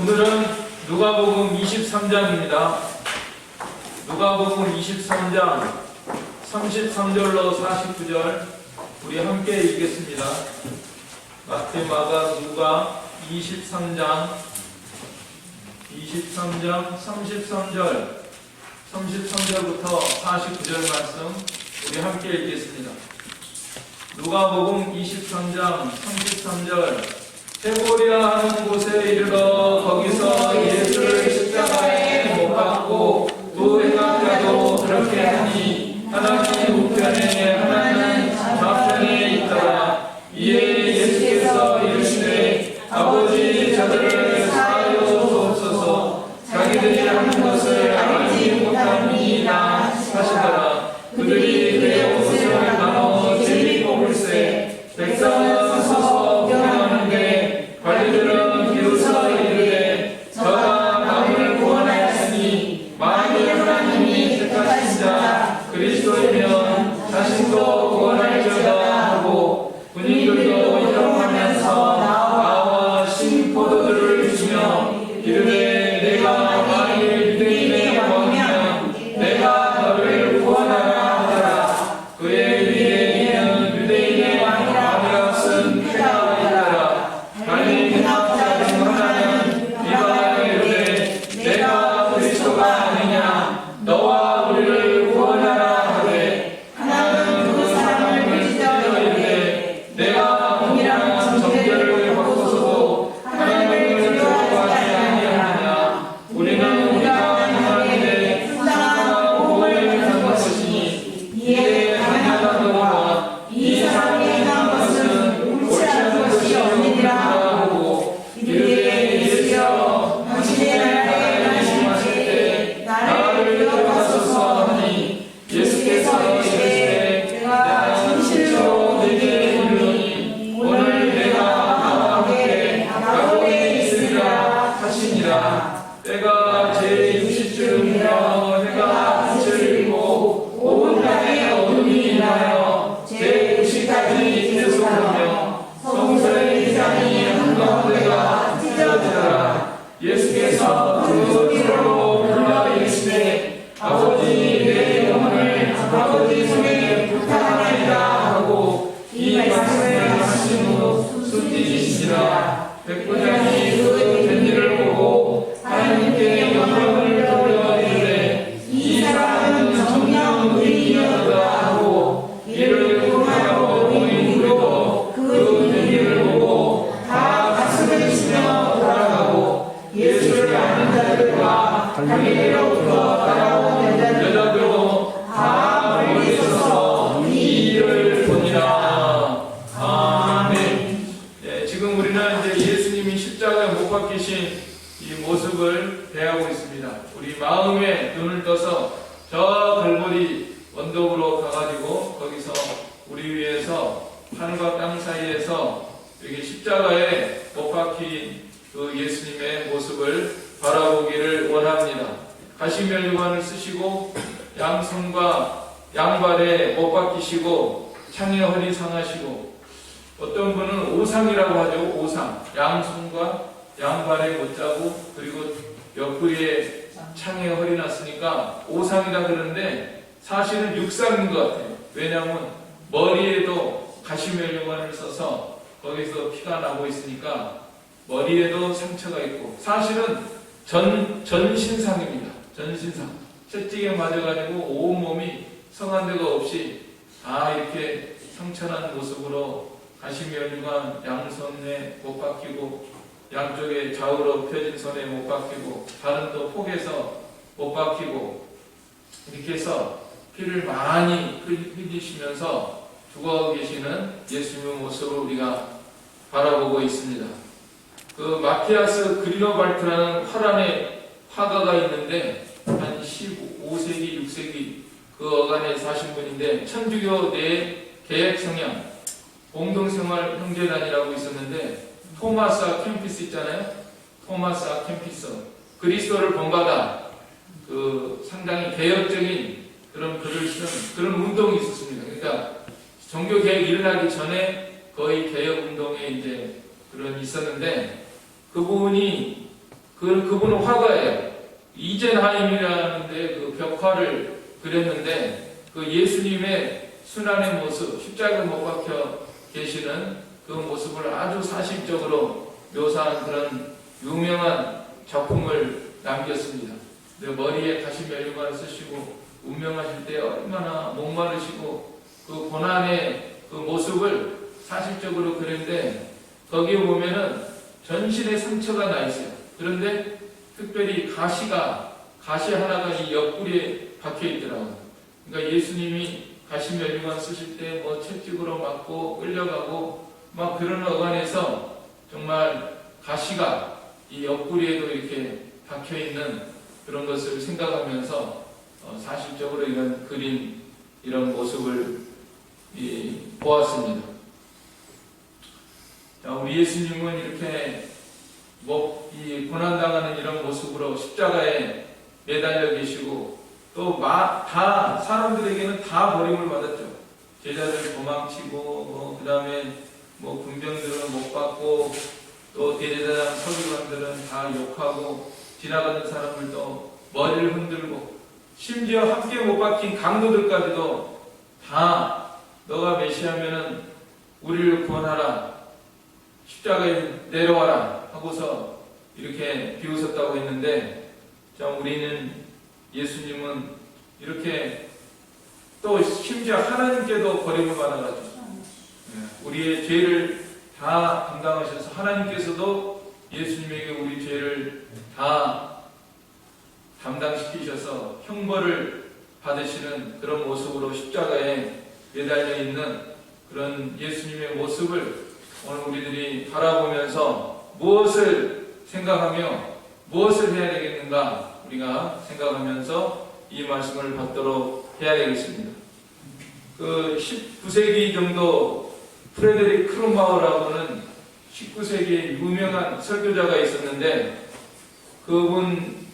오늘은 누가복음 23장입니다. 누가복음 23장 33절로 49절 우리 함께 읽겠습니다. 마태, 마가, 누가 23장 33절부터 49절 말씀 우리 함께 읽겠습니다. 누가복음 23장 33절 세보리라 하는 곳에 이르러 거기서 예수를 십자가에 못 박고 두 행악자도 그렇게 하니 하나님 우편에 하나는 좌편에 있더라. 이에 예수께서 이르시되 아버지 저들을 사하여 주옵소서 자기들이 하는 것을 알지 못함이니이다 하시더라. 그들이 그의 옷을 나눠 제비 뽑을세 백성은 서서 구경하는데 관리들은 비웃어 이르되 저가 남을 구원하였으니 만일 하나님이 택하신 자 그리스도이면 자신도 구원할지어다 하고 군인들도 이러하면서 나와 신 포도주를 주며 이르되 내가 만일 유대인의 왕이면 내가 너를 구원하라 하더라. 그의 위에 있는 유대인의 왕이라 쓴 표가 있더라. 달리 행악자 중 하나는 이가 이르되 내가 그리스도가 아니냐 너와 우리를 구원하라 하되 하나는 그 사람을 찢어 이르되 내가 동일한 정죄를 받고서도 하나님을 두려워하지 아니하느냐 우리는 우리가 행하는데 상당한 보응을 받는 것이니 이에 당연하도다. 이 사람이 행한 것은 옳지 않은 것이 없느니라 하고 이르되 예수여 당신의 나라에 말씀하실 때 나를 기억하소서 하니 예수께서 이르시되 내가 진실로 네게 이르노니 오늘 내가 나와 함께 야곱에 있으리라 하시니라. 때가 제60쯤이며 해가 빛을 잃고 온 땅에 어둠이 임하여 제90까지 계속하며 성소의 이장이 한가운데가 찢어지더라. 예수께서 그 귀로 불러 이르시되 아버지 내 영혼을 아버지 손에 부탁하나이다 하고 이 말씀을 하신 후 숨지시니라. 백부장이 그 된 일을 보고 하나님께 영광을 돌려 이르되 이 사람은 정녕 의인이었다 하고 이를 공하여 모인 우리도 그 된 일을 보고 다 가슴을 치며 돌아가고 예수를 아는 자들과 자기들로부터 따라온 여자들도 다 멀리 서서 이 일을 보니라. 아멘. 지금 우리는 이제 예수님이 십자가에 못 박히신 이 모습을 대하고 있습니다. 우리 마음에 눈을 떠서 저 갈보리 언덕으로 가가지고 거기서 우리 위해서 하늘과 땅 사이에서 여기 십자가에 못 박힌 그 예수님의 모습을 바라보기를 원합니다. 가시면류관을 쓰시고 양손과 양발에 못 박히시고 창에 허리 상하시고 어떤 분은 오상이라고 하죠. 오상. 양손과 양발에 못 자고 그리고 옆구리에 창에 허리 났으니까 오상이라 그러는데 사실은 육상인 것 같아요. 왜냐하면 머리에도 가시면류관을 써서 거기서 피가 나고 있으니까 머리에도 상처가 있고 사실은 전신상입니다. 전신상. 채찍에 맞아가지고 온몸이 성한 데가 없이 다 이렇게 상처난 모습으로 가시면류관 양손에 못 박히고 양쪽에 좌우로 펴진 손에 못 박히고 다른 또 폭에서 못 박히고 이렇게 해서 피를 많이 흘리시면서 죽어 계시는 예수님의 모습을 우리가 바라보고 있습니다. 그 마티아스 그리노발트라는 화란의 화가가 있는데 한 15세기, 6세기 그 어간에 사신 분인데 천주교 내 개혁 성향 공동생활 형제단이라고 있었는데 토마스 아 캠피스 있잖아요. 토마스 아 캠피스 그리스도를 본받아 그 상당히 개혁적인 그런 글을 쓰는 그런 운동이 있었습니다. 그러니까 종교 개혁 일어나기 전에 거의 개혁 운동에 이제 그런 있었는데 그분이 그분은 화가예요. 이젠하임이라는데 그 벽화를 그렸는데 그 예수님의 순환의 모습, 십자가에 못 박혀 계시는 그 모습을 아주 사실적으로 묘사한 그런 유명한 작품을 남겼습니다. 머리에 가시면류관을 쓰시고 운명하실 때 얼마나 목마르시고 그 고난의 그 모습을 사실적으로 그렸는데 거기에 보면은 전신에 상처가 나 있어요. 그런데 특별히 가시 하나가 이 옆구리에 박혀 있더라고요. 그러니까 예수님이 가시면류관 쓰실 때 뭐 채찍으로 맞고 끌려가고 막 그런 어간에서 정말 가시가 이 옆구리에도 이렇게 박혀 있는 그런 것을 생각하면서 사실적으로 이런 그림, 이런 모습을 보았습니다. 자, 우리 예수님은 이렇게 이 고난당하는 이런 모습으로 십자가에 매달려 계시고 또 다 사람들에게는 다 버림을 받았죠. 제자들 도망치고 그 다음에 군병들은 못 받고 또 대제사장 서기관들은 다 욕하고 지나가는 사람들도 머리를 흔들고 심지어 함께 못 박힌 강도들까지도 다 너가 메시아면은 우리를 구원하라, 십자가에 내려와라 하고서 이렇게 비웃었다고 했는데, 자, 우리는 예수님은 이렇게 또 심지어 하나님께도 버림을 받아가지고 우리의 죄를 다 감당하셔서 하나님께서도 예수님에게 우리 죄를 다 담당시키셔서 형벌을 받으시는 그런 모습으로 십자가에 매달려 있는 그런 예수님의 모습을 오늘 우리들이 바라보면서 무엇을 생각하며 무엇을 해야 되겠는가 우리가 생각하면서 이 말씀을 받도록 해야 되겠습니다. 그 19세기 정도 프레데릭 크롬바우라고는 19세기에 유명한 설교자가 있었는데 그분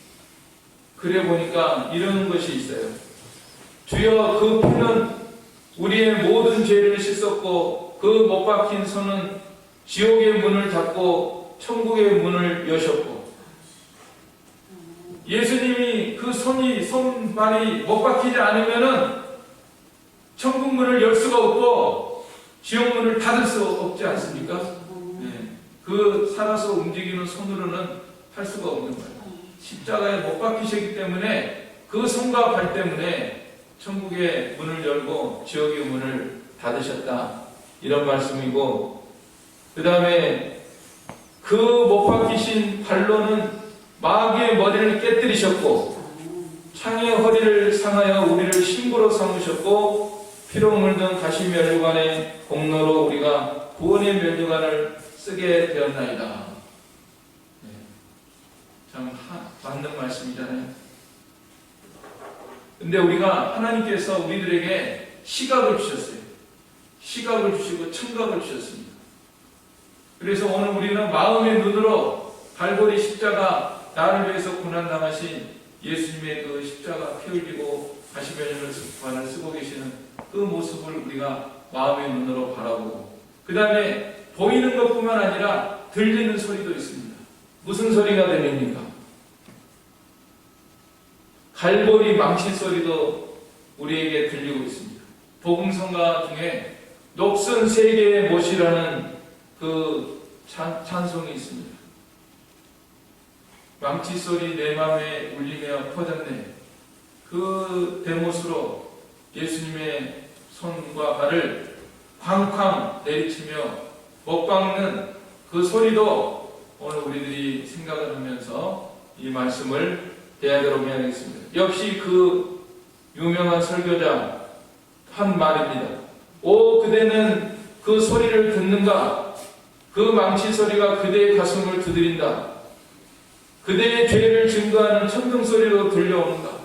글에 보니까 이런 것이 있어요. 주여 그 피는 우리의 모든 죄를 씻었고 그 못 박힌 손은 지옥의 문을 닫고 천국의 문을 여셨고, 예수님이 그 손발이 못 박히지 않으면은 천국 문을 열 수가 없고 지옥 문을 닫을 수 없지 않습니까? 네. 그 살아서 움직이는 손으로는 할 수가 없는 거예요. 십자가에 못 박히셨기 때문에 그 손과 발 때문에 천국의 문을 열고 지옥의 문을 닫으셨다, 이런 말씀이고, 그 다음에 그 못 박히신 발로는 마귀의 머리를 깨뜨리셨고 창의 허리를 상하여 우리를 신부로 삼으셨고 피로 물든 가시면류관의 공로로 우리가 구원의 면류관을 쓰게 되었나이다. 네. 참 맞는 말씀이잖아요. 근데 우리가 하나님께서 우리들에게 시각을 주셨어요. 시각을 주시고 청각을 주셨습니다. 그래서 오늘 우리는 마음의 눈으로 갈보리 십자가, 나를 위해서 고난당하신 예수님의 그 십자가 피 흘리고 가시면류관을 쓰고 계시는 그 모습을 우리가 마음의 눈으로 바라보고, 그 다음에 보이는 것뿐만 아니라 들리는 소리도 있습니다. 무슨 소리가 들립니까? 갈보리 망치 소리도 우리에게 들리고 있습니다. 복음성가 중에 녹슨 세계의 못이라는 그 찬송이 있습니다. 망치 소리 내 맘에 울리며 퍼졌네. 그 대못으로 예수님의 손과 발을 쾅쾅 내리치며 못 박는 그 소리도 오늘 우리들이 생각을 하면서 이 말씀을 대하도록 해야겠습니다. 역시 그 유명한 설교자 한 말입니다. 오 그대는 그 소리를 듣는가? 그 망치 소리가 그대의 가슴을 두드린다. 그대의 죄를 증거하는 천둥 소리로 들려오는가?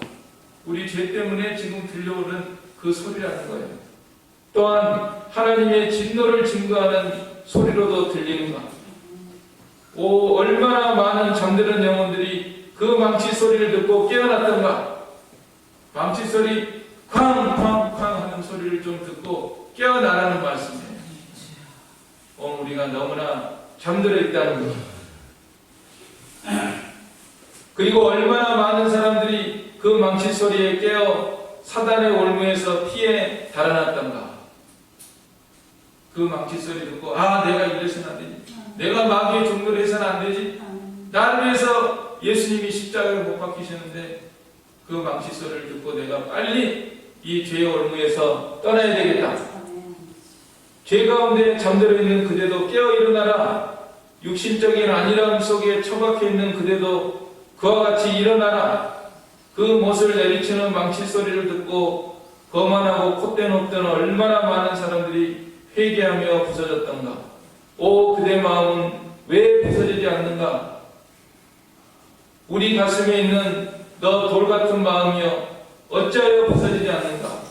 우리 죄 때문에 지금 들려오는 그 소리라는 거예요. 또한 하나님의 진노를 증거하는 소리로도 들리는가? 오 얼마나 많은 잠드는 영혼들이 그 망치 소리를 듣고 깨어났던가? 망치 소리 쾅쾅쾅 하는 소리를 좀 듣고 깨어나라는 말씀이에요. 오늘 우리가 너무나 잠들어 있다는 것. 그리고 얼마나 많은 사람들이 그 망치 소리에 깨어 사단의 올무에서 피해 달아났던가. 그 망치 소리 듣고 내가 이래서는 안 되지. 내가 마귀의 종로를 해서는 안 되지. 나를 위해서 예수님이 십자가를 못 박히셨는데 그 망치 소리를 듣고 내가 빨리 이 죄의 올무에서 떠나야 되겠다. 죄 가운데 잠들어 있는 그대도 깨어 일어나라. 육신적인 안일함 속에 처박혀 있는 그대도 그와 같이 일어나라. 그 못을 내리치는 망치 소리를 듣고 거만하고 콧대 높던 얼마나 많은 사람들이 회개하며 부서졌던가. 오, 그대 마음은 왜 부서지지 않는가? 우리 가슴에 있는 너 돌같은 마음이여 어찌하여 부서지지 않는가?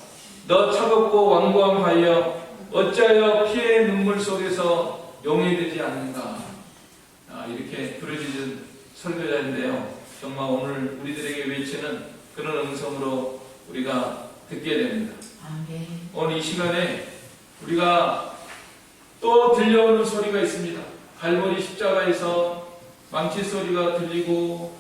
너 차갑고 완고한 바이여 어찌하여 피의 눈물 속에서 용해되지 않는가? 이렇게 부르짖은 설교자인데요. 정말 오늘 우리들에게 외치는 그런 음성으로 우리가 듣게 됩니다. 오늘 이 시간에 우리가 또 들려오는 소리가 있습니다. 갈보리 십자가에서 망치 소리가 들리고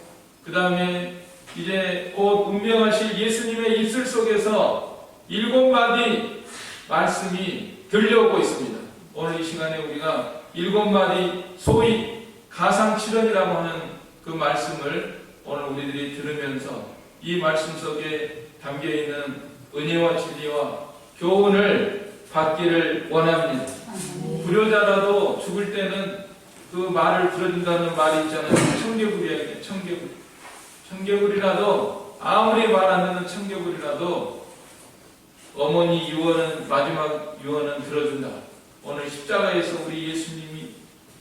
그 다음에 이제 곧 운명하실 예수님의 입술 속에서 7마디 말씀이 들려오고 있습니다. 오늘 이 시간에 우리가 7마디 소위 가상칠언이라고 하는 그 말씀을 오늘 우리들이 들으면서 이 말씀 속에 담겨있는 은혜와 진리와 교훈을 받기를 원합니다. 불효자라도 죽을 때는 그 말을 들어준다는 말이 있잖아요. 청개구리에게 청개구리. 청개구리라도 아무리 말 안 듣는 청개구리라도 어머니 유언은 마지막 유언은 들어준다. 오늘 십자가에서 우리 예수님이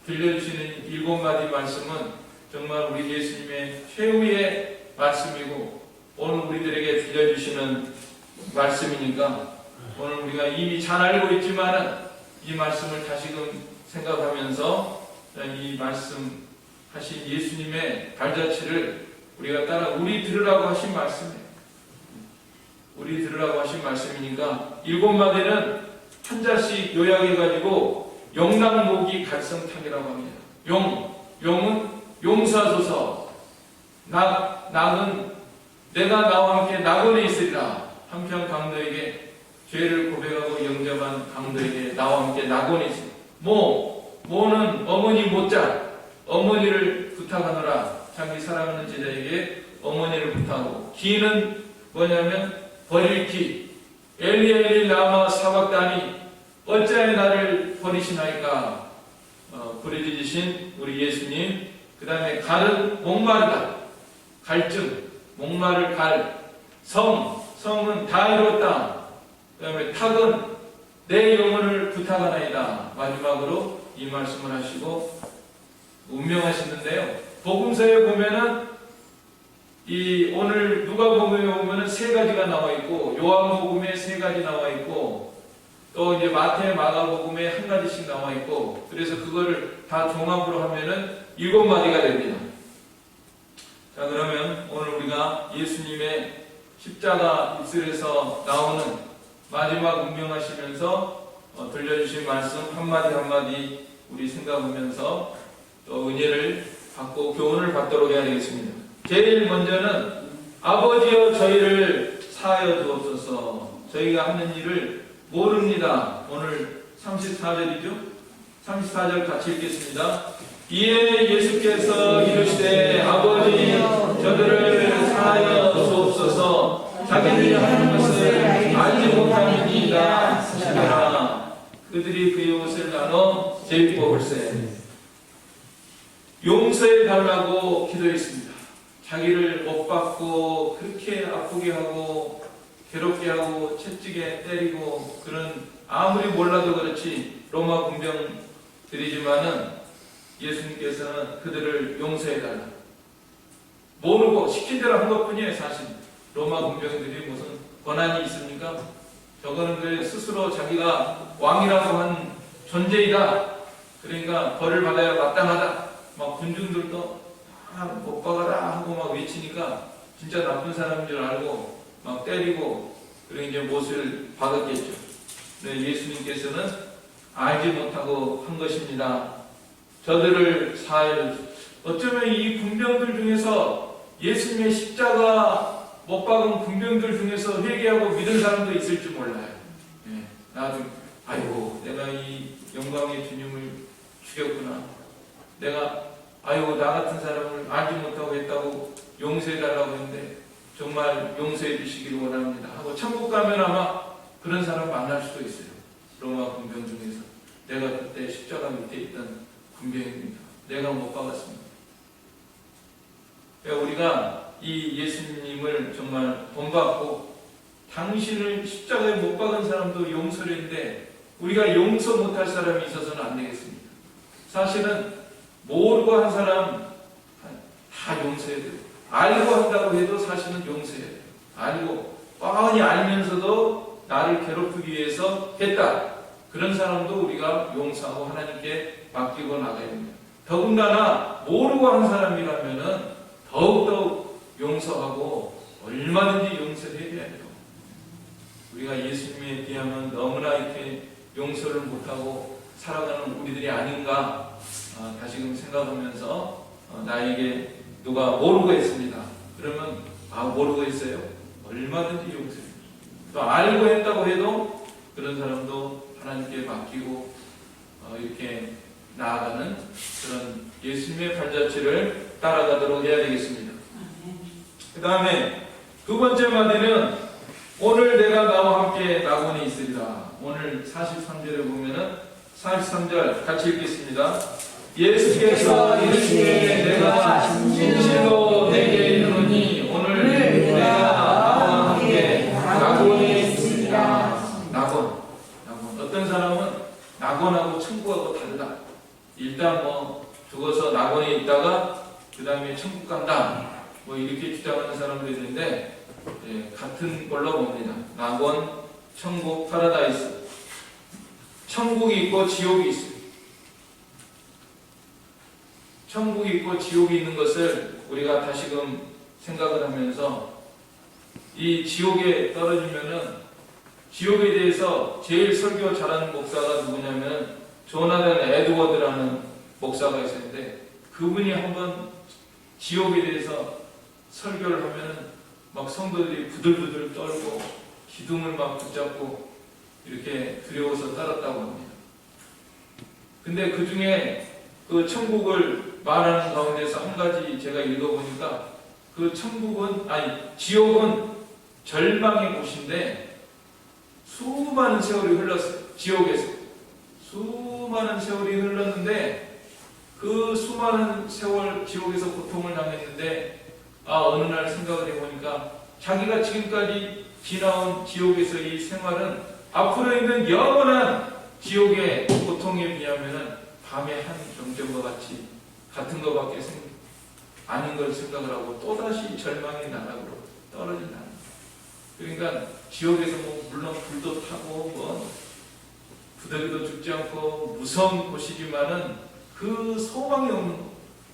들려주시는 7마디 말씀은 정말 우리 예수님의 최후의 말씀이고 오늘 우리들에게 들려주시는 말씀이니까 오늘 우리가 이미 잘 알고 있지만 이 말씀을 다시금 생각하면서 이 말씀 하신 예수님의 발자취를 우리가 따라 우리 들으라고 하신 말씀이에요. 우리 들으라고 하신 말씀이니까 7마디는 한 자씩 요약해가지고 용락목이 갈성탁이라고 합니다. 용은 용서하소서. 낙은 내가 나와 함께 낙원에 있으리라. 한편 강도에게 죄를 고백하고 영접한 강도에게 나와 함께 낙원에 있으리라. 모는 어머니 못자 어머니를 부탁하노라. 자기 사랑하는 제자에게 어머니를 부탁하고 기는 뭐냐면 버릴 기. 엘리 엘리 라마 사박다니 어찌하여 나를 버리시나이까. 부르짖으신 우리 예수님. 그 다음에 갈은 목마르다. 갈증 목마를 갈. 성은 다 이뤘다. 그 다음에 탁은 내 영혼을 부탁하나이다. 마지막으로 이 말씀을 하시고 운명하시는데요. 복음서에 보면은 이 오늘 누가복음에 보면은 3가지가 나와 있고 요한복음에 3가지 나와 있고 또 이제 마태 마가복음에 1가지씩 나와 있고 그래서 그거를 다 종합으로 하면은 7마디가 됩니다. 자, 그러면 오늘 우리가 예수님의 십자가 입술에서 나오는 마지막 운명하시면서 들려주신 말씀 한마디 한마디 우리 생각하면서 또 은혜를 받고 교훈을 받도록 해야 되겠습니다. 제일 먼저는 아버지여 저희를 사하여 주옵소서. 저희가 하는 일을 모릅니다. 오늘 34절이죠. 34절 같이 읽겠습니다. 이에 예수께서 이르시되 아버지 저들을 사하여 주옵소서. 자기들이 하는 것을 알지 못함이니이다 하시니라. 그들이 그의 옷을 나눠 재입고 볼세. 용서해 달라고 기도했습니다. 자기를 못 받고 그렇게 아프게 하고 괴롭게 하고 채찍에 때리고 그런 아무리 몰라도 그렇지 로마 군병들이지만은 예수님께서는 그들을 용서해 달라. 모르고 시킨 대로 한 것뿐이에요. 사실 로마 군병들이 무슨 권한이 있습니까? 저거는 그 스스로 자기가 왕이라고 한 존재이다. 그러니까 벌을 받아야 마땅하다. 막 군중들도 못 박아라 하고 막 외치니까 진짜 나쁜 사람인 줄 알고 막 때리고 그리고 이제 못을 박았겠죠. 네, 예수님께서는 알지 못하고 한 것입니다. 저들을 사하여 어쩌면 이 군병들 중에서 예수님의 십자가 못 박은 군병들 중에서 회개하고 믿은 사람도 있을지 몰라요. 예, 나도 아이고 내가 이 영광의 주님을 죽였구나. 내가 아이고 나 같은 사람을 알지 못하고 했다고 용서해달라고 했는데 정말 용서해 주시기를 원합니다 하고 천국 가면 아마 그런 사람 만날 수도 있어요. 로마 군병 중에서 내가 그때 십자가 밑에 있던 군병입니다. 내가 못 박았습니다. 그러니까 우리가 이 예수님을 정말 본받고 당신을 십자가에 못 박은 사람도 용서를 했는데 우리가 용서 못할 사람이 있어서는 안 되겠습니다. 사실은 모르고 한 사람 다 용서해야 돼요. 알고 한다고 해도 사실은 용서해야 돼요. 알고 뻔히 알면서도 나를 괴롭히기 위해서 했다. 그런 사람도 우리가 용서하고 하나님께 맡기고 나가야 됩니다. 더군다나 모르고 한 사람이라면은 더욱더욱 용서하고 얼마든지 용서를 해야 돼요. 우리가 예수님에 비하면 너무나 이렇게 용서를 못하고 살아가는 우리들이 아닌가 다시금 생각하면서 나에게 누가 모르고 했습니다. 그러면 모르고 했어요. 얼마든지 용서해요. 또 알고 했다고 해도 그런 사람도 하나님께 맡기고 이렇게 나아가는 그런 예수님의 발자취를 따라가도록 해야 되겠습니다. 그 다음에 두 번째 마디는 오늘 내가 나와 함께 낙원에 있으리라. 오늘 43절에 보면은 43절 같이 읽겠습니다. 예수께서 이르시되 내가 진실로 내게 이르노니 오늘 내가 나와 함께 낙원에 있으리라. 낙원. 어떤 사람은 낙원하고 천국하고 다르다. 일단 죽어서 낙원에 있다가 그 다음에 천국 간다. 이렇게 주장하는 사람도 있는데 같은 걸로 봅니다. 낙원, 천국, 파라다이스. 천국이 있고 지옥이 있어요. 천국이 있고 지옥이 있는 것을 우리가 다시금 생각을 하면서 이 지옥에 떨어지면은 지옥에 대해서 제일 설교 잘하는 목사가 누구냐면 조나단 에드워드라는 목사가 있었는데 그분이 한번 지옥에 대해서 설교를 하면은 막 성도들이 부들부들 떨고 기둥을 막 붙잡고 이렇게 두려워서 떨었다고 합니다. 근데 그 중에 그 천국을 말하는 가운데서 한 가지 제가 읽어보니까 그 지옥은 절망의 곳인데 수많은 세월이 흘렀어요. 지옥에서 수많은 세월이 흘렀는데 그 수많은 세월 지옥에서 고통을 당했는데 어느 날 생각을 해보니까 자기가 지금까지 지나온 지옥에서의 생활은 앞으로 있는 영원한 지옥의 고통에 비하면 밤의 한 경전과 같이 같은 것밖에 아닌 걸 생각을 하고 또다시 절망의 나락으로 떨어진다. 그러니까 지옥에서 물론 불도 타고 부더기도 죽지 않고 무서운 곳이지만은 그 소망이 없는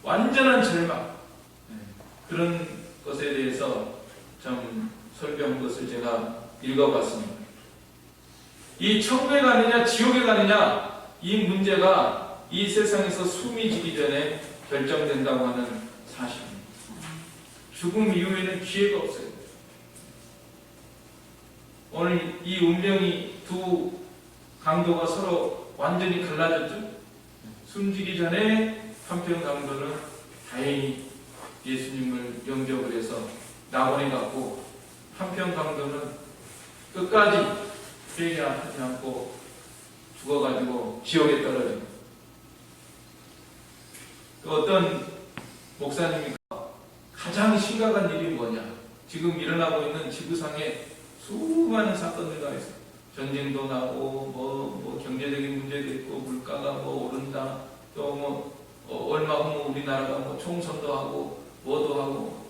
완전한 절망, 그런 것에 대해서 참 설교한 것을 제가 읽어봤습니다. 이 천국에 가느냐 지옥에 가느냐 이 문제가 이 세상에서 숨이 지기 전에 결정된다고 하는 사실입니다. 죽음 이후에는 기회가 없어요. 오늘 이 운명이 두 강도가 서로 완전히 갈라졌죠. 숨지기 전에 한편 강도는 다행히 예수님을 영접을 해서 낙원에 갔고 한편 강도는 끝까지 회개하지 않고 죽어가지고 지옥에 떨어집니다. 어떤 목사님이 가장 심각한 일이 뭐냐? 지금 일어나고 있는 지구상에 수많은 사건들가 있어요. 전쟁도 나고 경제적인 문제도 있고 물가가 오른다. 또 얼마 후 우리나라가 총선도 하고 뭐도 하고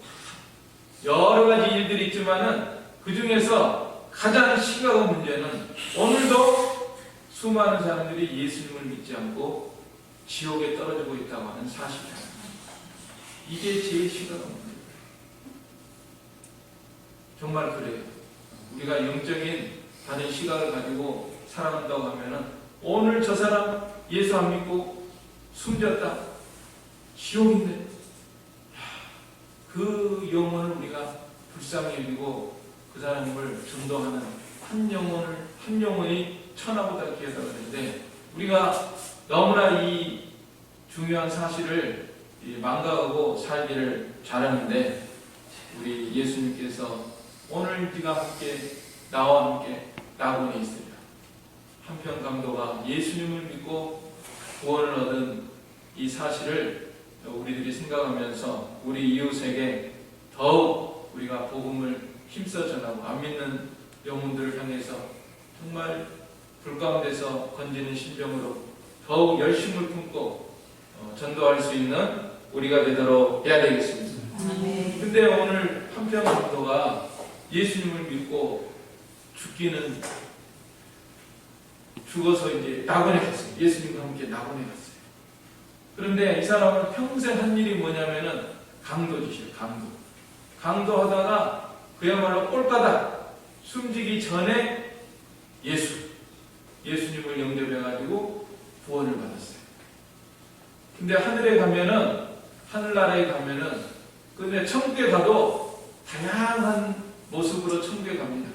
여러 가지 일들이 있지만은 그 중에서 가장 심각한 문제는 오늘도 수많은 사람들이 예수님을 믿지 않고 지옥에 떨어지고 있다고 하는 사실입니다. 이게 제일 심각한 문제예요. 정말 그래요. 우리가 영적인 다른 시각을 가지고 살아간다고 하면은 오늘 저 사람 예수 안 믿고 숨졌다. 지옥인데. 그 영혼을 우리가 불쌍히 여기고 그 사람을 전도하는 한 영혼이 천하보다 귀하다 그랬는데, 우리가 너무나 이 중요한 사실을 망각하고 살기를 잘하는데, 우리 예수님께서 오늘 네가 나와 함께 낙원에 있으리라. 한편 강도가 예수님을 믿고 구원을 얻은 이 사실을 우리들이 생각하면서 우리 이웃에게 더욱 우리가 복음을 힘써 전하고, 안 믿는 영혼들을 향해서 정말 불 가운데서 건지는 심정으로 더욱 열심을 품고 전도할 수 있는 우리가 되도록 해야 되겠습니다. 근데 오늘 한편 강도가 예수님을 믿고 죽어서 이제 낙원에 갔어요. 예수님과 함께 낙원에 갔어요. 그런데 이 사람은 평생 한 일이 뭐냐면은 강도짓이에요. 강도하다가 그야말로 꼴까닥 숨지기 전에 예수님을 영접해가지고 구원을 받았어요. 근데 하늘나라에 가면은 근데 천국에 가도 다양한 모습으로 천국에 갑니다.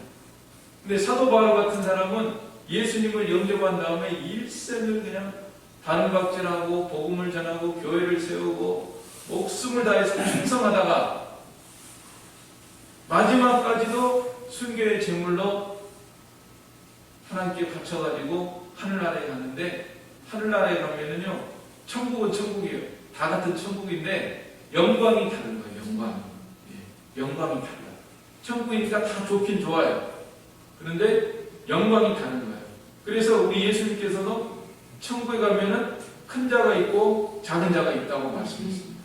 근데 사도 바울 같은 사람은 예수님을 영접한 다음에 일생을 그냥 다른 박질하고 복음을 전하고 교회를 세우고 목숨을 다해서 충성하다가 마지막까지도 순교의 제물로 하나님께 바쳐가지고 하늘나라에 갔는데, 하늘나라에 가면은요 천국은 천국이에요. 다 같은 천국인데 영광이 다른 거예요. 영광이 달라. 천국이니까 다 좋긴 좋아요. 그런데 영광이 다른 거예요. 그래서 우리 예수님께서도 천국에 가면은 큰 자가 있고 작은 자가 있다고 말씀했습니다.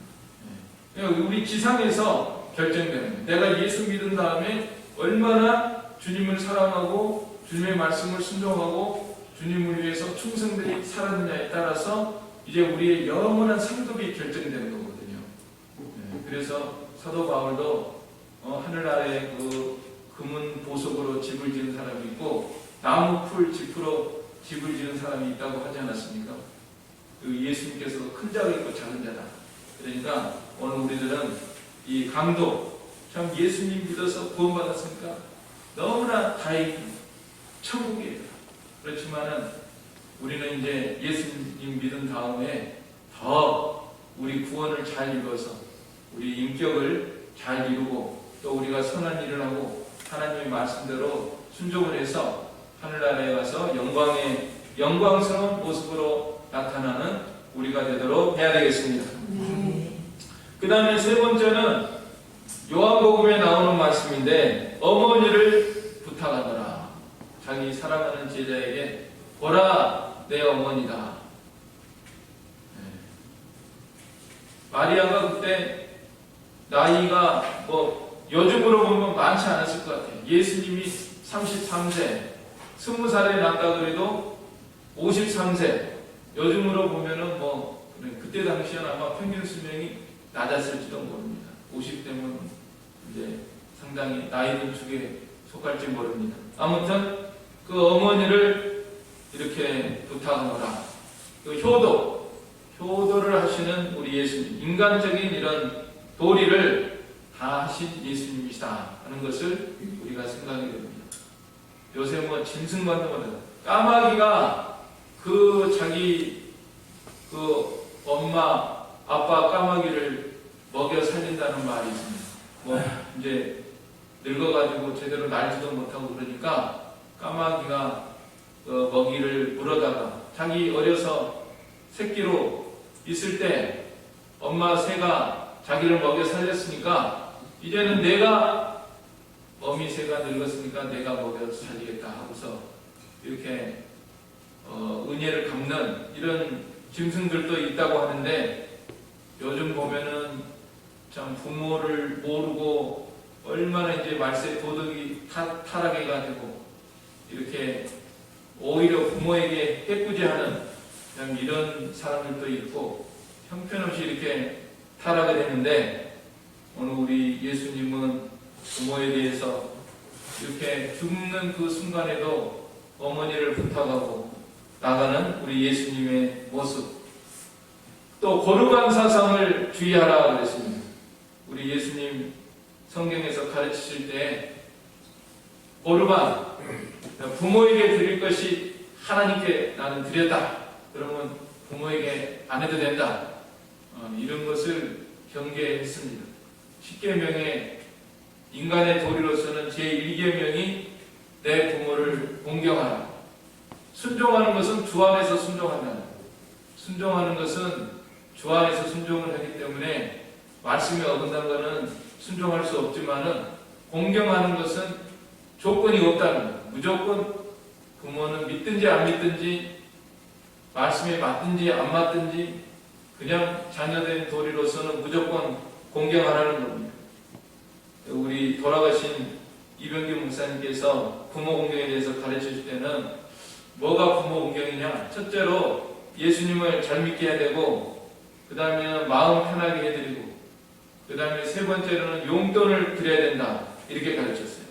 우리 지상에서 결정되는 거예요. 내가 예수 믿은 다음에 얼마나 주님을 사랑하고 주님의 말씀을 순종하고 주님을 위해서 충성들이 살았느냐에 따라서 이제 우리의 영원한 상급이 결정되는 거거든요. 그래서 사도 바울도 하늘나라에 그 금은 보석으로 집을 지은 사람이 있고 나무 풀 짚으로 집을 지은 사람이 있다고 하지 않았습니까? 그 예수님께서도 큰 자가 있고 작은 자다. 그러니까 오늘 우리들은 이 강도, 참 예수님 믿어서 구원받았으니까 너무나 다행히 천국이에요. 그렇지만은 우리는 이제 예수님 믿은 다음에 더 우리 구원을 잘 이루어서 우리 인격을 잘 이루고 또 우리가 선한 일을 하고 하나님의 말씀대로 순종을 해서 하늘나라에 가서 영광스러운 모습으로 나타나는 우리가 되도록 해야 되겠습니다. 그 다음에 세 번째는 요한복음에 나오는 말씀인데, 어머니를 부탁하더라. 자기 사랑하는 제자에게 보라 내 어머니다. 마리아가 그때 나이가 요즘으로 보면 많지 않았을 것 같아요. 예수님이 33세, 20살에 낳았다 그래도 53세. 요즘으로 보면은 그때 당시에는 아마 평균 수명이 낮았을지도 모릅니다. 50대면 이제 상당히 나이 든 축에 속할지 모릅니다. 아무튼 그 어머니를 이렇게 부탁하노라. 그 효도를 하시는 우리 예수님, 인간적인 이런 도리를 다 하신 예수님이시다 하는 것을 우리가 생각하게 됩니다. 요새 짐승관도 못하다. 까마귀가 자기 엄마, 아빠 까마귀를 먹여 살린다는 말이 있습니다. 이제 늙어가지고 제대로 날지도 못하고 그러니까 까마귀가 먹이를 물어다가 자기 어려서 새끼로 있을 때 엄마 새가 자기를 먹여 살렸으니까 이제는 어미 새가 늙었으니까 내가 먹여 살리겠다 하고서 이렇게 은혜를 갚는 이런 짐승들도 있다고 하는데, 요즘 보면은 참 부모를 모르고 얼마나 이제 말세 도덕이 타락해가지고 이렇게 오히려 부모에게 해꾸지하는 이런 사람들도 있고 형편없이 이렇게 타락을 했는데, 오늘 우리 예수님은 부모에 대해서 이렇게 죽는 그 순간에도 어머니를 부탁하고 나가는 우리 예수님의 모습, 또 거룩한 사상을 주의하라 그랬습니다. 우리 예수님 성경에서 가르치실 때 보르반, 부모에게 드릴 것이 하나님께 나는 드렸다. 그러면 부모에게 안 해도 된다. 이런 것을 경계했습니다. 10계명의 인간의 도리로서는 제1계명이 내 부모를 공경하라. 순종하는 것은 주 안에서 순종한다. 순종하는 것은 주 안에서 순종을 하기 때문에 말씀이 어긋난 것은 순종할 수 없지만은 공경하는 것은 조건이 없다는 거예요. 무조건 부모는 믿든지 안 믿든지 말씀에 맞든지 안 맞든지 그냥 자녀된 도리로서는 무조건 공경하라는 겁니다. 우리 돌아가신 이병규 목사님께서 부모 공경에 대해서 가르치실 때는 뭐가 부모 공경이냐? 첫째로 예수님을 잘 믿게 해야 되고, 그 다음에 마음 편하게 해드리고, 그 다음에 세 번째로는 용돈을 드려야 된다. 이렇게 가르쳤어요.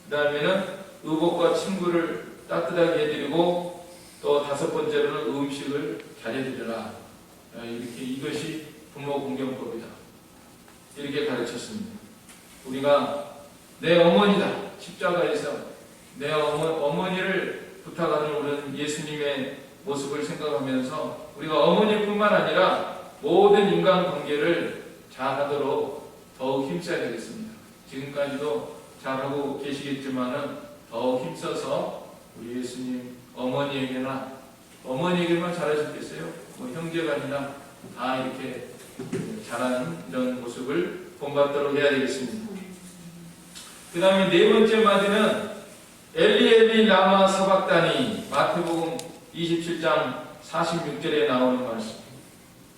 그 다음에는 의복과 침구를 따뜻하게 해드리고, 또 다섯 번째로는 음식을 잘 해드려라. 이렇게 이것이 부모 공경법이다. 이렇게 가르쳤습니다. 우리가 내 어머니다. 십자가에서 내 어머니를 부탁하는 우리는 예수님의 모습을 생각하면서 우리가 어머니뿐만 아니라 모든 인간관계를 잘하도록 더욱 힘써야 되겠습니다. 지금까지도 잘하고 계시겠지만은 더욱 힘써서 우리 예수님 어머니에게만 잘하셨겠어요? 뭐 형제간이나 다 이렇게 잘하는 이런 모습을 본받도록 해야 되겠습니다. 그 다음에 네 번째 마디는 엘리 엘리 라마 사박다니, 마태복음 27장 46절에 나오는 말씀.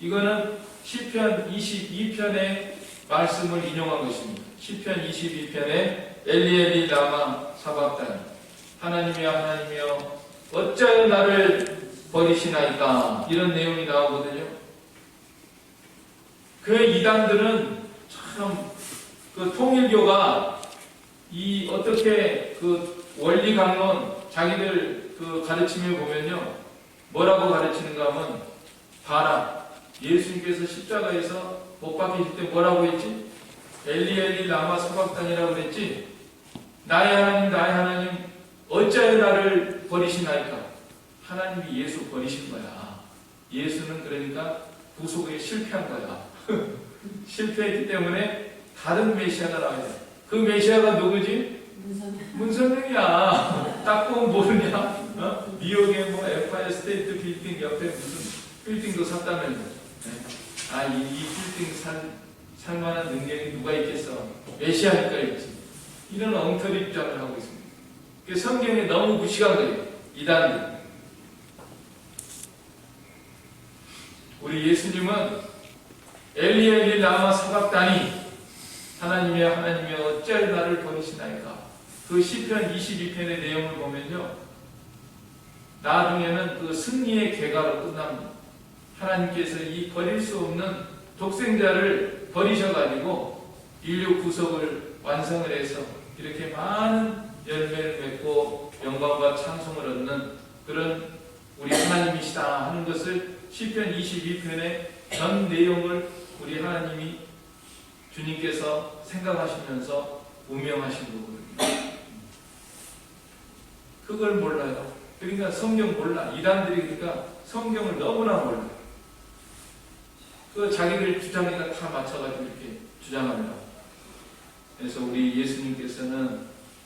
이거는 시편 22편의 말씀을 인용한 것입니다. 시편 22편에 엘리 엘리 라마 사박다니, 하나님이여 하나님이여 어찌하여 나를 버리시나이까, 이런 내용이 나오거든요. 그 이단들은 참 그 통일교가 이 어떻게 그 원리 강론 자기들 그 가르침에 보면요, 뭐라고 가르치는가 하면, 봐라, 예수님께서 십자가에서 못 박히실 때 뭐라고 했지? 엘리 엘리 라마 사박단이라고 그랬지? 나의 하나님 어찌하여 나를 버리시나이까? 하나님이 예수 버리신 거야. 예수는 그러니까 구속에 실패한 거야. 실패했기 때문에 다른 메시아가 나와야 돼. 그 메시아가 누구지? 문선명이야. 딱 보면 모르냐? 뉴욕의 뭐 엠파이어 스테이트 빌딩 옆에 무슨 빌딩도 샀다면서. 이 빌딩 살 만한 능력이 누가 있겠어? 메시아니까 있지. 이런 엉터리 주장을 하고 있습니다. 성경에 너무 무식한 거예요. 이단들. 우리 예수님은 엘리 엘리 라마 사박다니, 하나님이여 하나님이여 어찌하여 나를 버리시나이까. 그 시편 22편의 내용을 보면요, 나중에는 그 승리의 계가로 끝납니다. 하나님께서 이 버릴 수 없는 독생자를 버리셔가지고 인류 구속을 완성을 해서 이렇게 많은 열매를 맺고 영광과 찬송을 얻는 그런 우리 하나님이시다 하는 것을 시편 22편의 전 내용을 우리 하나님이 주님께서 생각하시면서 운명하신 거거든요. 그걸 몰라요. 그러니까 성경 몰라. 이단들이 그러니까 성경을 너무나 몰라요. 그 자기들 주장에다 다 맞춰가지고 이렇게 주장합니다. 그래서 우리 예수님께서는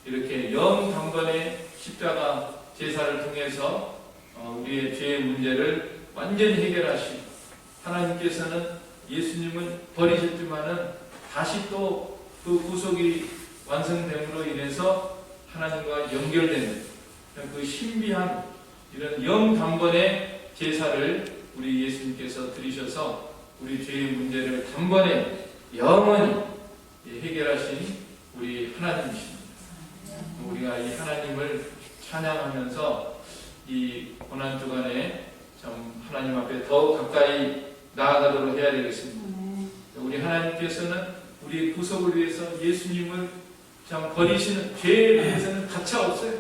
이렇게 영단번의 십자가 제사를 통해서 우리의 죄의 문제를 완전히 해결하시고, 하나님께서는 예수님을 버리셨지만은 다시 또 그 구속이 완성됨으로 인해서 하나님과 연결되는 그 신비한 이런 영단번의 제사를 우리 예수님께서 드리셔서 우리 죄의 문제를 단번에 영원히 해결하신 우리 하나님이십니다. 우리가 이 하나님을 찬양하면서 이 고난주간에 참 하나님 앞에 더욱 가까이 나아가도록 해야 되겠습니다. 우리 하나님께서는 우리 구속을 위해서 예수님을 참 버리시는, 죄에 대해서는 가차 없어요.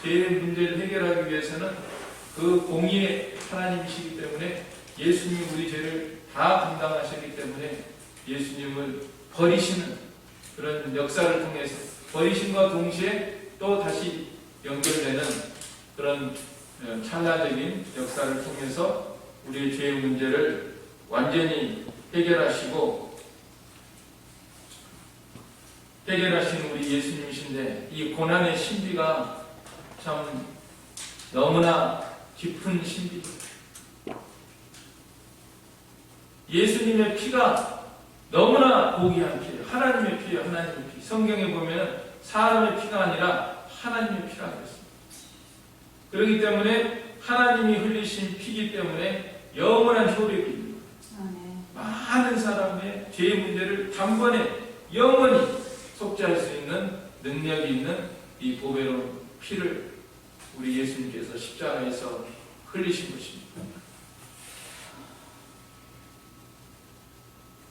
죄의 문제를 해결하기 위해서는 그 공의의 하나님이시기 때문에 예수님이 우리 죄를 다 감당하셨기 때문에 예수님을 버리시는 그런 역사를 통해서 버리심과 동시에 또 다시 연결되는 그런 찰나적인 역사를 통해서 우리의 죄의 문제를 완전히 해결하신 우리 예수님이신데, 이 고난의 신비가 참 너무나 깊은 신비죠. 예수님의 피가 너무나 고귀한 피예요. 하나님의 피예요. 하나님의 피. 성경에 보면 사람의 피가 아니라 하나님의 피라고 했습니다. 그렇기 때문에 하나님이 흘리신 피기 때문에 영원한 효력이 있는 거예요. 많은 사람의 죄의 문제를 단번에 영원히 속죄할 수 있는 능력이 있는 이 보배로운 피를 우리 예수님께서 십자가에서 흘리신 것입니다.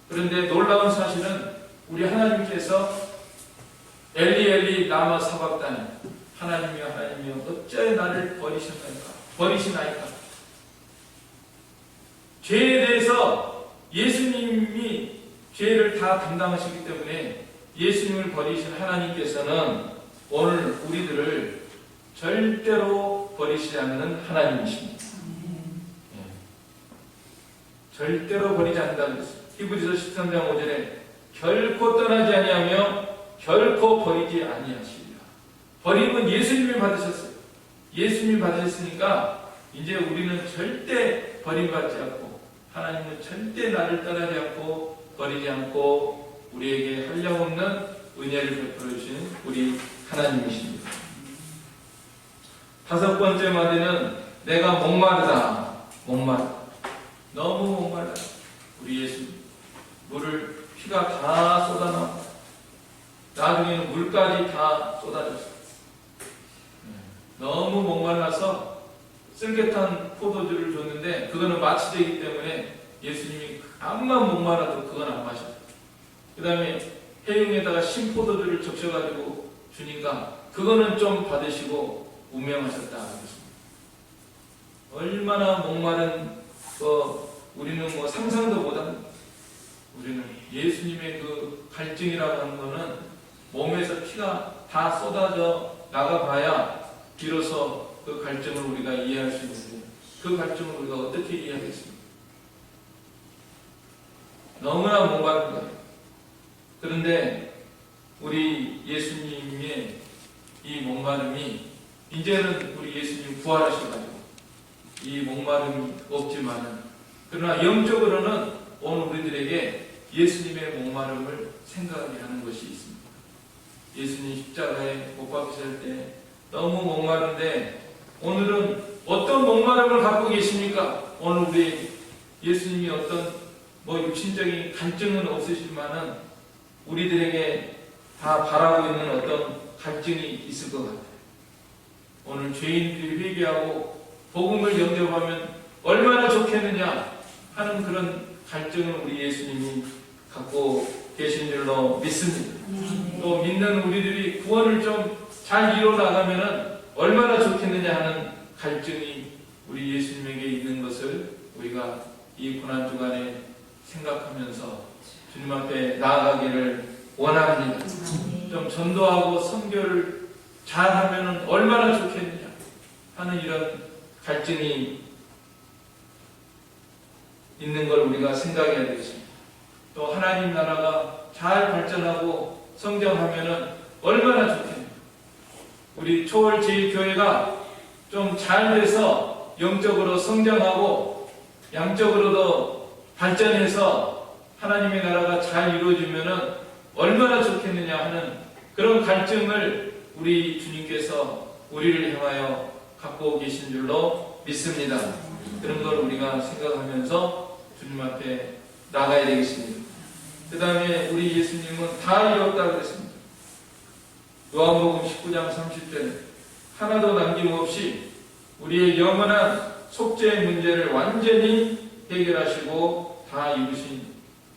그런데 놀라운 사실은 우리 하나님께서 엘리 엘리 라마 사박다니, 하나님이여 하나님이여 어찌하여 나를 버리시나이까. 죄에 대해서 예수님이 죄를 다 담당하시기 때문에 예수님을 버리신 하나님께서는 오늘 우리들을 절대로 버리시지 않는 하나님이십니다. 절대로 버리지 않는다고 했습니다. 히브리서 13장 5절에 결코 떠나지 아니하며 결코 버리지 아니하시리라. 버림은 예수님이 받으셨어요. 예수님이 받으셨으니까 이제 우리는 절대 버림받지 않고, 하나님은 절대 나를 떠나지 않고 버리지 않고 우리에게 한량없는 은혜를 베풀어 주신 우리 하나님이십니다. 다섯 번째 마디는 내가 목마르다. 너무 목말라. 우리 예수님 물을 피가 다 쏟아나와 나중에는 물까지 다 쏟아졌어요. 너무 목말라서 쓸개탄 포도주를 줬는데 그거는 마취되기 때문에 예수님이 암만 목말라도 그건 안 마셔요. 그 다음에 해용에다가 신포도주를 적셔가지고 주니까 그거는 좀 받으시고 운명하셨다 그랬습니다. 얼마나 목마른 우리는 상상도 못합니다. 우리는 예수님의 그 갈증이라고 하는 거는 몸에서 피가 다 쏟아져 나가봐야 비로소 그 갈증을 우리가 이해할 수 있는데, 그 갈증을 우리가 어떻게 이해하겠습니까? 너무나 목마른 거예요. 그런데 우리 예수님의 이 목마름이, 이제는 우리 예수님 부활하셔가지고 이 목마름이 없지만은, 그러나 영적으로는 오늘 우리들에게 예수님의 목마름을 생각하게 하는 것이 있습니다. 예수님 십자가에 못 박히실 때 너무 목마른데 오늘은 어떤 목마름을 갖고 계십니까? 오늘 우리 예수님이 어떤 육신적인 갈증은 없으시지만은 우리들에게 다 바라고 있는 어떤 갈증이 있을 것 같아요. 오늘 죄인들이 회개하고 복음을 영접하면 얼마나 좋겠느냐 하는 그런 갈증을 우리 예수님이 갖고 계신 줄로 믿습니다. 또 믿는 우리들이 구원을 좀 잘 이루어 나가면 얼마나 좋겠느냐 하는 갈증이 우리 예수님에게 있는 것을 우리가 이 고난주간에 생각하면서 주님 앞에 나아가기를 원합니다. 좀 전도하고 선교를 잘하면 얼마나 좋겠느냐 하는 이런 갈증이 있는 걸 우리가 생각해야 되겠습니다. 또 하나님 나라가 잘 발전하고 성장하면 얼마나 좋겠느냐. 우리 초월 제1교회가 좀 잘 돼서 영적으로 성장하고 양적으로도 발전해서 하나님의 나라가 잘 이루어지면 얼마나 좋겠느냐 하는 그런 갈증을 우리 주님께서 우리를 향하여 갖고 계신 줄로 믿습니다. 그런 걸 우리가 생각하면서 주님 앞에 나가야 되겠습니다. 그 다음에 우리 예수님은 다 이뤘다고 그랬습니다. 요한복음 19장 30절에 하나도 남김없이 우리의 영원한 속죄의 문제를 완전히 해결하시고 다 이루신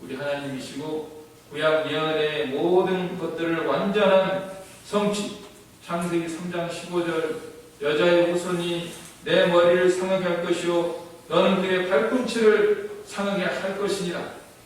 우리 하나님이시고 구약 예언의 모든 것들을 완전한 성취. 창세기 3장 15절 여자의 후손이 내 머리를 상하게 할 것이요 너는 그의 발꿈치를 상하게 할 것이니라.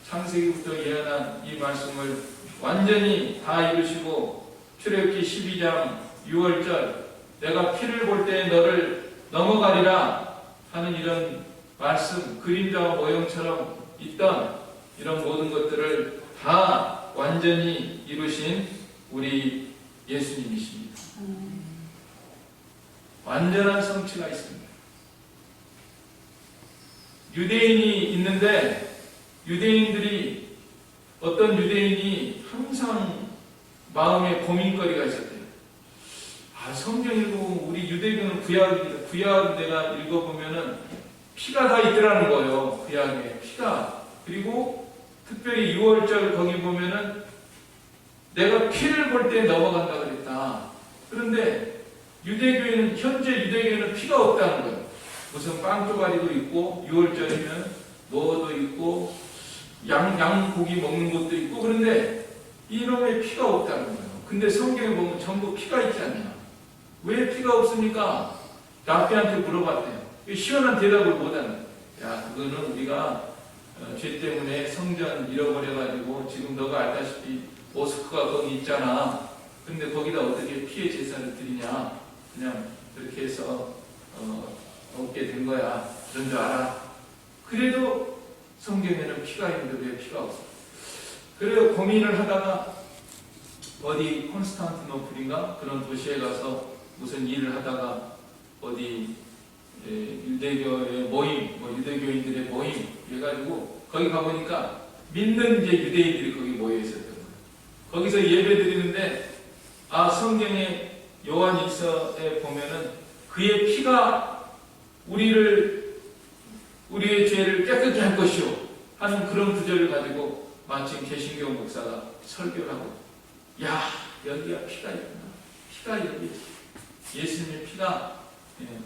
창세기부터 예언한 이 말씀을 완전히 다 이루시고 출애굽기 12장 6월절 내가 피를 볼 때 너를 넘어가리라 하는 이런 말씀, 그림자와 모형처럼 있던 이런 모든 것들을 다 완전히 이루신 우리 예수님이십니다. 완전한 성취가 있습니다. 유대인이 있는데 유대인들이 어떤 유대인이 항상 마음에 고민거리가 있었대요. 성경 읽어보면 우리 유대교는 구약입니다. 구약 내가 읽어보면은 피가 다 있더라는 거예요. 구약에 피가. 그리고 특별히 6월절 거기 보면은 내가 피를 볼 때 넘어간다 그랬다. 그런데 유대교에는 현재 유대교에는 피가 없다는 거예요. 무슨 빵 조가리도 있고 6월절이면 뭐도 있고 양고기 먹는 것도 있고 그런데 이놈의 피가 없다는 거예요. 근데 성경에 보면 전부 피가 있지 않냐. 왜 피가 없습니까? 랍비한테 물어봤대요. 시원한 대답을 못하는 거예요. 야, 그거는 우리가 죄 때문에 성전 잃어버려가지고 지금 너가 알다시피 모스크가 거기 있잖아. 근데 거기다 어떻게 피의 제사를 드리냐. 그냥 그렇게 해서 얻게 된 거야. 그런 줄 알아. 그래도 성경에는 피가 있는데 왜 피가 없어? 그래서 고민을 하다가 어디 콘스탄티노플인가 그런 도시에 가서 무슨 일을 하다가 어디 유대교의 모임, 유대교인들의 모임 해가지고 거기 가보니까 믿는 이제 유대인들이 거기 모여 있었던 거예요. 거기서 예배 드리는데 성경에 요한일서에 보면은 그의 피가 우리의 죄를 깨끗게 할 것이요 하는 그런 구절을 가지고 마침 개신교 목사가 설교를 하고 야 여기가 피가 있구나. 피가 여기 예수님의 피가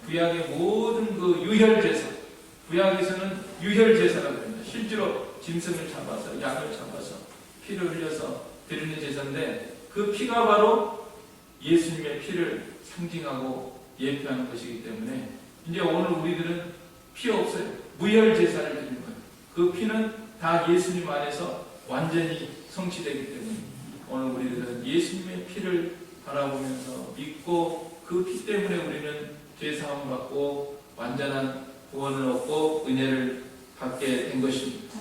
구약의 모든 그 유혈제사 구약에서는 유혈제사라고 합니다. 실제로 짐승을 잡아서 양을 잡아서 피를 흘려서 드리는 제사인데 그 피가 바로 예수님의 피를 상징하고 예표하는 것이기 때문에 이제 오늘 우리들은 피 없어요. 무혈제사를 드리는 거예요. 그 피는 다 예수님 안에서 완전히 성취되기 때문에 오늘 우리들은 예수님의 피를 바라보면서 믿고 그 피 때문에 우리는 죄사함을 받고 완전한 구원을 얻고 은혜를 받게 된 것입니다.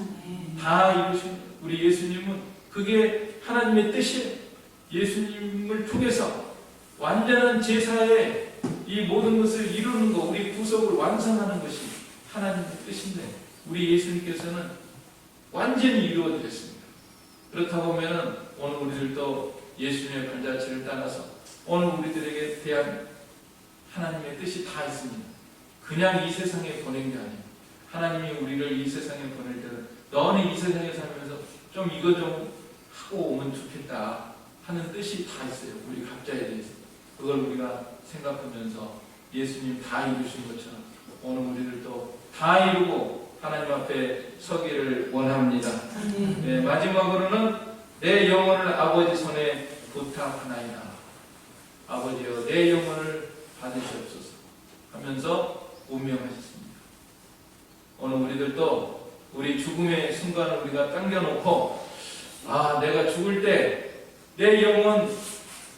다 이루신 우리 예수님은 그게 하나님의 뜻이에요. 예수님을 통해서 완전한 제사의 이 모든 것을 이루는 것, 우리 구속을 완성하는 것이 하나님의 뜻인데 우리 예수님께서는 완전히 이루어드렸습니다. 그렇다 보면 오늘 우리들도 예수님의 발자취를 따라서 오늘 우리들에게 대한 하나님의 뜻이 다 있습니다. 그냥 이 세상에 보낸 게 아니에요. 하나님이 우리를 이 세상에 보낼 때는 너는 이 세상에 살면서 좀 이거 좀 하고 오면 좋겠다 하는 뜻이 다 있어요. 우리 각자에 대해서. 그걸 우리가 생각하면서 예수님 다 이루신 것처럼 오늘 우리들도 다 이루고 하나님 앞에 서기를 원합니다. 네, 마지막으로는 내 영혼을 아버지 손에 부탁하나이다. 아버지여 내 영혼을 받으시옵소서 하면서 운명하셨습니다. 오늘 우리들도 우리 죽음의 순간을 우리가 당겨놓고 내가 죽을 때 내 영혼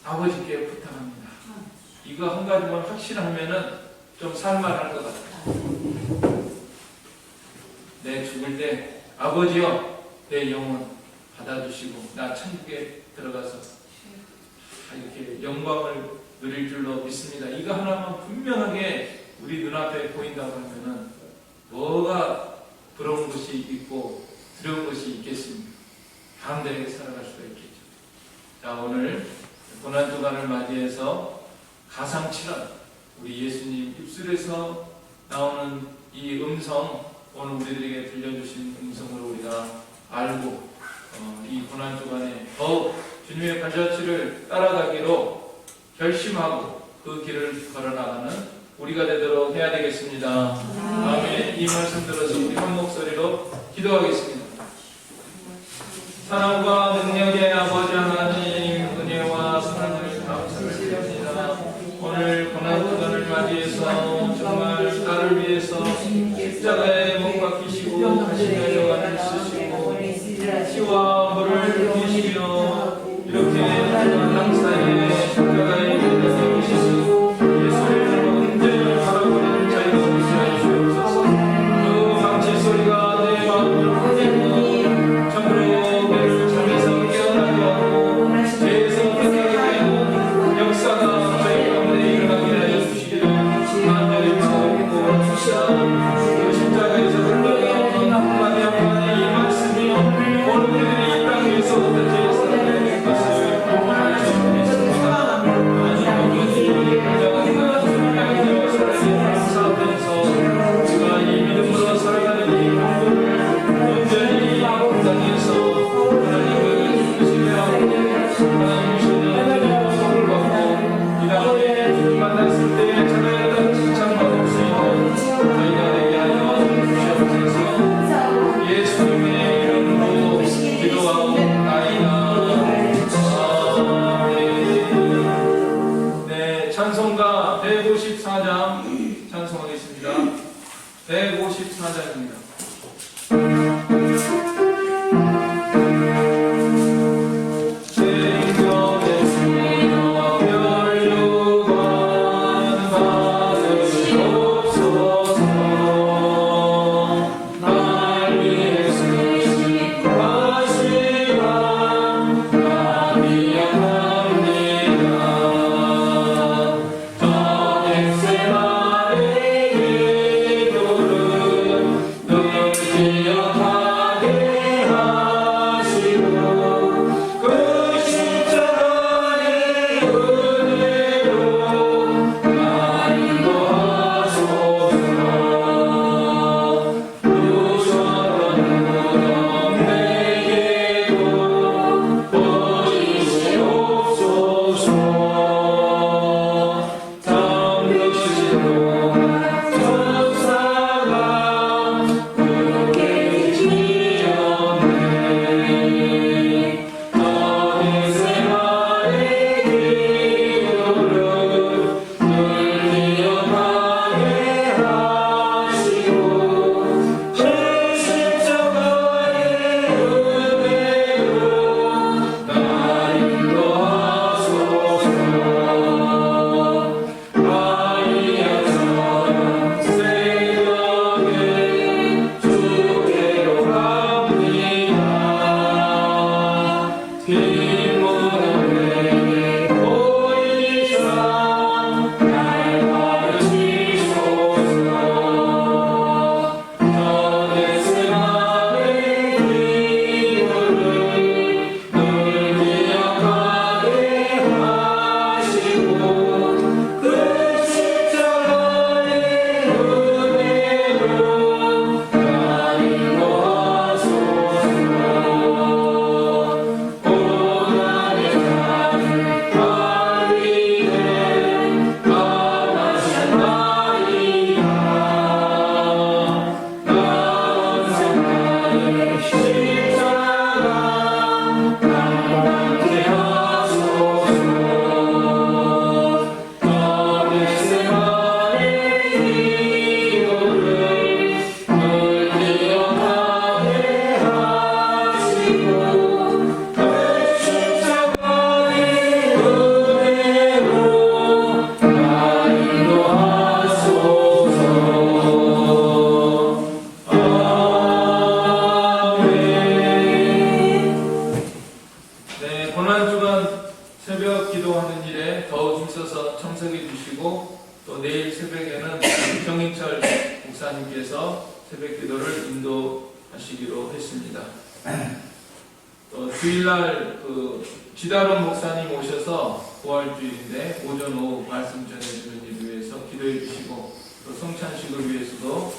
아버지께 부탁합니다. 이거 한 가지만 확신하면은 좀 살만할 것 같아요. 내 죽을 때 아버지여 내 영혼 받아주시고 나 천국에 들어가서 이렇게 영광을 누릴 줄로 믿습니다. 이거 하나만 분명하게 우리 눈앞에 보인다고 하면은 뭐가 부러운 것이 있고 두려운 것이 있겠습니까? 감대하게 살아갈 수가 있겠죠. 자, 오늘 고난주간을 맞이해서 가상치는 우리 예수님 입술에서 나오는 이 음성, 오늘 우리들에게 들려주신 음성으로 우리가 알고 이 고난주간에 더욱 주님의 발자취를 따라가기로 결심하고 그 길을 걸어나가는 우리가 되도록 해야 되겠습니다. 아멘. 이 말씀 들어서 우리 한 목소리로 기도하겠습니다. 사랑과 능력의 아버지 하나님, 은혜와 사랑을 감사를 드립니다. 오늘 고난주간을 맞이해서 정말 나를 위해서 십자가에 못 박히시고 하시며 영광을 쓰시고 4장입니다. 새벽 기도하는 일에 더욱 힘써서 청소해 주시고 또 내일 새벽에는 정인철 목사님께서 새벽 기도를 인도하시기로 했습니다. 또 주일날 지다론 목사님 오셔서 부활주일인데 오전 오후 말씀 전해주는 일을 위해서 기도해 주시고 또 성찬식을 위해서도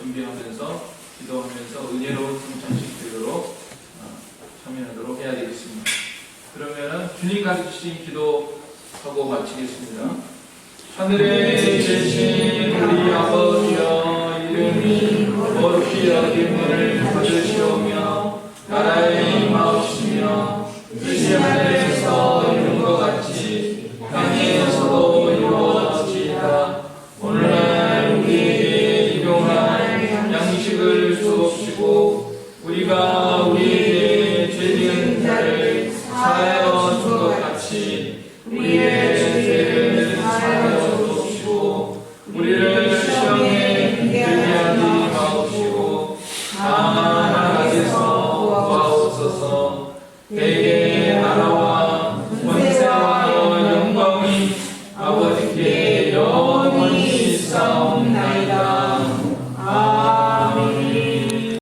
준비하면서 기도하면서 은혜로운 성찬식 기도로 참여하도록 해야 되겠습니다. 그러면은 주님 가르치신 기도하고 마치겠습니다. 하늘에 계신 우리 아버지여, 이름이 거룩히 여김을 받으시오며 나라의 임하옵시며 뜻이 하늘에서 이룬 것 같이 땅에서도 이루어지이다. 오늘날 우리에게 일용할 양식을 주옵시고 우리가 우리에게 죄 지은 자를 사하여 준 것 같이 우리의 죄를 사하여 주옵시고 우리를 시험에 들게 하지 마옵시고 다만 악에서 구하옵소서. 대개 나라와 권세와 영광이 아버지께